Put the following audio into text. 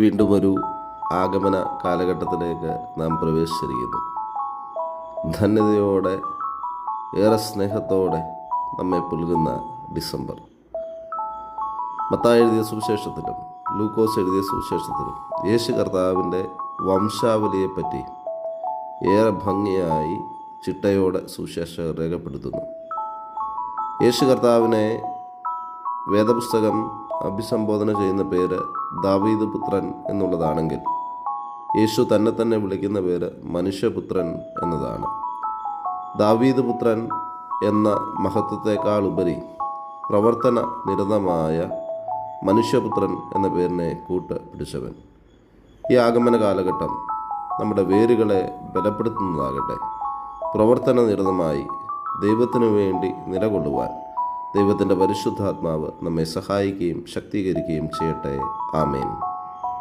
വീണ്ടും ഒരു ആഗമന കാലഘട്ടത്തിലേക്ക് നാം പ്രവേശിച്ചിരിക്കുന്നു. ധന്യതയോടെ, ഏറെ സ്നേഹത്തോടെ നമ്മെ പുൽകുന്ന ഡിസംബർ. മത്തായി എഴുതിയ സുവിശേഷത്തിലും ലൂക്കോസ് എഴുതിയ സുവിശേഷത്തിലും യേശു കർത്താവിൻ്റെ വംശാവലിയെപ്പറ്റി ഏറെ ഭംഗിയായി ചിട്ടയോടെ സുവിശേഷകർ രേഖപ്പെടുത്തുന്നു. യേശു കർത്താവിനെ വേദപുസ്തകം അഭിസംബോധന ചെയ്യുന്ന പേര് ദാവീദ് പുത്രൻ എന്നുള്ളതാണെങ്കിൽ യേശു തന്നെ വിളിക്കുന്ന പേര് മനുഷ്യപുത്രൻ എന്നതാണ്. ദാവീദ് പുത്രൻ എന്ന മഹത്വത്തെക്കാൾ ഉപരി പ്രവർത്തന നിരതമായ മനുഷ്യപുത്രൻ എന്ന പേരിനെ കൂട്ട് പിടിച്ചവൻ. ഈ ആഗമന കാലഘട്ടം നമ്മുടെ വേരുകളെ ബലപ്പെടുത്തുന്നതാകട്ടെ. പ്രവർത്തന നിരതമായി ദൈവത്തിനു വേണ്ടി നിലകൊള്ളുവാൻ ദൈവത്തിൻ്റെ പരിശുദ്ധാത്മാവ് നമ്മെ സഹായിക്കുകയും ശക്തീകരിക്കുകയും ചെയ്യട്ടെ. ആമേൻ.